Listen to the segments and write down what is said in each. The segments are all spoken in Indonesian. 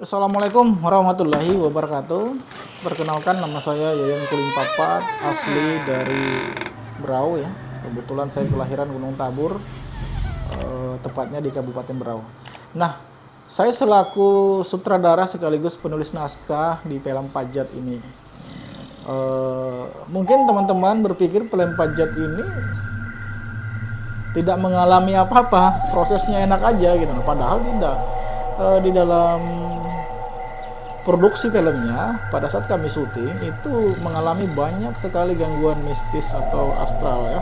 Assalamualaikum warahmatullahi wabarakatuh. Perkenalkan, nama saya Yayan Kuling Papat, asli dari Berau ya. Kebetulan saya kelahiran Gunung Tabur, tepatnya di Kabupaten Berau. Nah, saya selaku sutradara sekaligus penulis naskah di film Pajat ini. Mungkin teman-teman berpikir film Pajat ini tidak mengalami apa-apa, prosesnya enak aja gitu. Padahal tidak. Di dalam produksi filmnya, pada saat kami syuting itu mengalami banyak sekali gangguan mistis atau astral ya,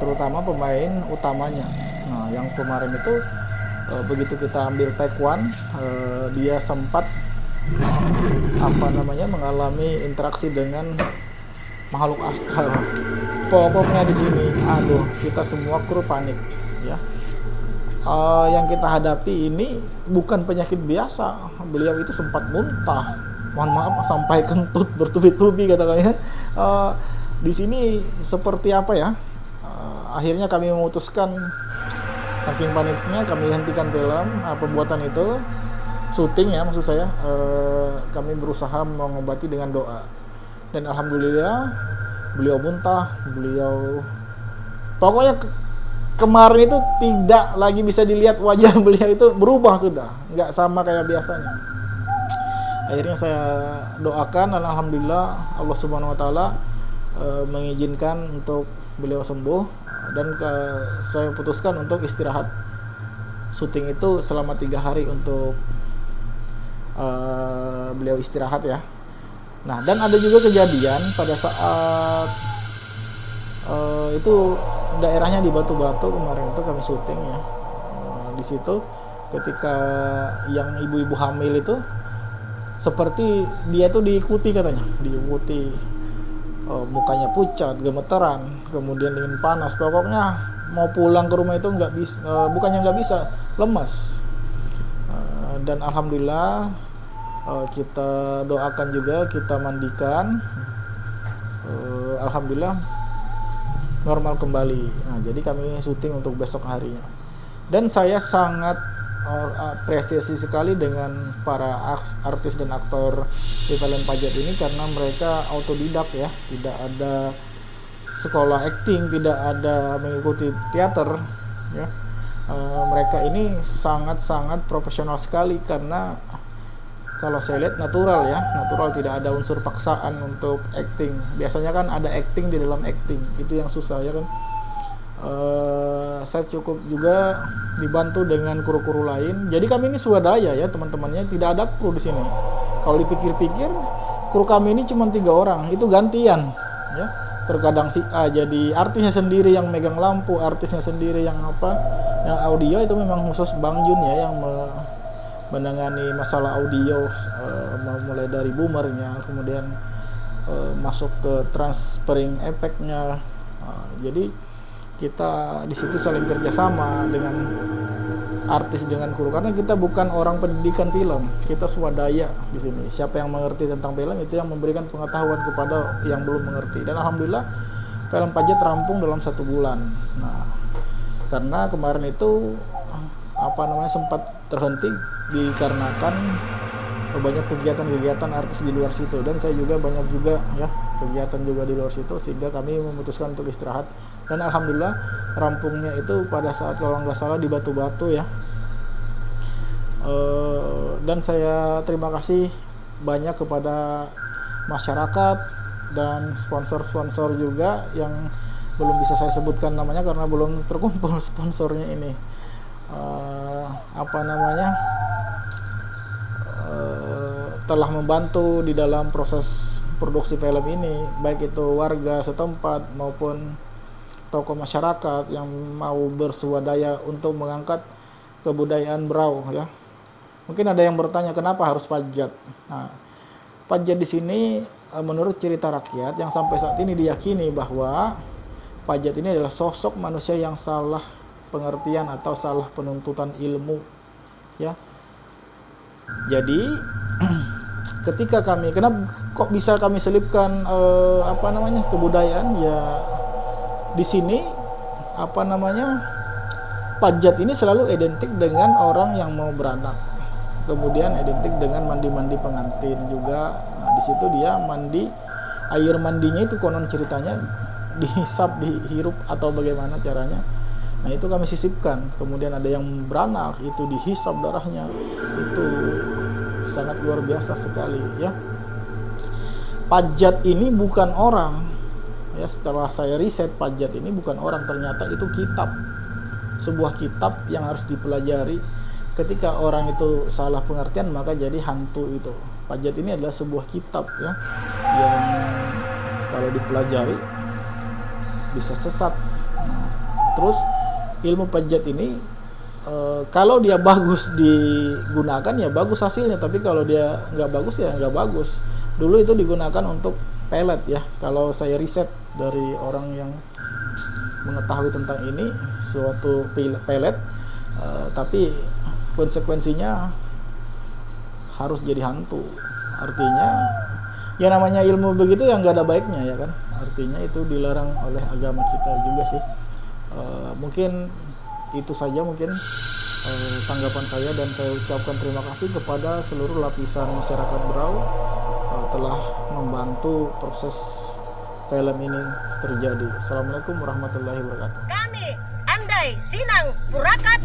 terutama pemain utamanya. Nah, yang kemarin itu begitu kita ambil take one, dia sempat mengalami interaksi dengan makhluk astral. Pokoknya di sini, aduh, kita semua kru panik ya. Yang kita hadapi ini bukan penyakit biasa. Beliau itu sempat muntah, mohon maaf sampai kentut bertubi-tubi katakannya. Di sini seperti apa ya? Akhirnya kami memutuskan, saking paniknya kami hentikan film pembuatan itu, syuting ya maksud saya. Kami berusaha mengobati dengan doa, dan alhamdulillah beliau muntah, pokoknya kemarin itu tidak lagi bisa dilihat wajah beliau, itu berubah sudah, nggak sama kayak biasanya. Akhirnya saya doakan, dan alhamdulillah Allah Subhanahu Wa Taala mengizinkan untuk beliau sembuh, dan saya putuskan untuk istirahat syuting itu selama 3 hari untuk beliau istirahat ya. Nah, dan ada juga kejadian pada saat itu daerahnya di Batu-Batu kemarin itu kami syuting ya. Di situ ketika yang ibu-ibu hamil itu seperti dia tuh diikuti katanya, mukanya pucat, gemeteran, kemudian dingin panas, pokoknya mau pulang ke rumah itu nggak bisa, bukannya nggak bisa, lemas. Dan alhamdulillah kita doakan juga, kita mandikan, alhamdulillah normal kembali. Nah, jadi kami syuting untuk besok harinya. Dan saya sangat apresiasi sekali dengan para artis dan aktor di film Pajat ini, karena mereka autodidak ya, tidak ada sekolah acting, tidak ada mengikuti teater ya. Mereka ini sangat-sangat profesional sekali, karena kalau saya lihat natural, tidak ada unsur paksaan untuk acting. Biasanya kan ada acting di dalam acting, itu yang susah ya kan. Saya cukup juga dibantu dengan kru-kru lain. Jadi kami ini swadaya ya teman-temannya, tidak ada kru di sini. Kalau dipikir-pikir, kru kami ini cuma 3 orang, itu gantian ya. Terkadang si A jadi artisnya sendiri yang megang lampu, artisnya sendiri yang yang audio itu memang khusus Bang Jun ya yang menangani masalah audio, mulai dari boomernya, kemudian masuk ke transferring efeknya. Jadi kita di situ saling kerjasama dengan artis, dengan kru, karena kita bukan orang pendidikan film, kita swadaya di sini. Siapa yang mengerti tentang film itu yang memberikan pengetahuan kepada yang belum mengerti. Dan alhamdulillah film Pajat rampung dalam 1 bulan. Nah, karena kemarin itu sempat terhenti dikarenakan banyak kegiatan-kegiatan artis di luar situ, dan saya juga banyak juga ya kegiatan juga di luar situ, sehingga kami memutuskan untuk istirahat. Dan alhamdulillah rampungnya itu pada saat kalau nggak salah di Batu-Batu ya. Dan saya terima kasih banyak kepada masyarakat dan sponsor-sponsor juga yang belum bisa saya sebutkan namanya karena belum terkumpul sponsornya ini. Telah membantu di dalam proses produksi film ini, baik itu warga setempat maupun tokoh masyarakat yang mau berswadaya untuk mengangkat kebudayaan Berau ya. Mungkin ada yang bertanya kenapa harus Pajat. Nah, Pajat di sini menurut cerita rakyat yang sampai saat ini diyakini bahwa Pajat ini adalah sosok manusia yang salah pengertian atau salah penuntutan ilmu ya. Jadi ketika kenapa kok bisa kami selipkan kebudayaan ya, di sini Pajat ini selalu identik dengan orang yang mau beranak kemudian identik dengan mandi-mandi pengantin juga. Nah, di situ dia mandi, air mandinya itu konon ceritanya dihisap, dihirup atau bagaimana caranya. Nah, itu kami sisipkan. Kemudian ada yang beranak, itu dihisap darahnya. Itu sangat luar biasa sekali ya. Pajat ini bukan orang. Ya, setelah saya riset, pajat ini bukan orang, ternyata itu kitab. Sebuah kitab yang harus dipelajari. Ketika orang itu salah pengertian, maka jadi hantu itu. Pajat ini adalah sebuah kitab ya, yang kalau dipelajari bisa sesat. Nah, terus ilmu pajat ini kalau dia bagus digunakan ya bagus hasilnya, tapi kalau dia nggak bagus ya nggak bagus. Dulu itu digunakan untuk pelet ya, kalau saya riset dari orang yang mengetahui tentang ini, suatu pelet, tapi konsekuensinya harus jadi hantu. Artinya ya namanya ilmu begitu yang nggak ada baiknya ya kan, artinya itu dilarang oleh agama kita juga sih. Mungkin itu saja mungkin tanggapan saya, dan saya ucapkan terima kasih kepada seluruh lapisan masyarakat Berau telah membantu proses film ini terjadi. Assalamualaikum warahmatullahi wabarakatuh. Kami Andai Sinang Purakat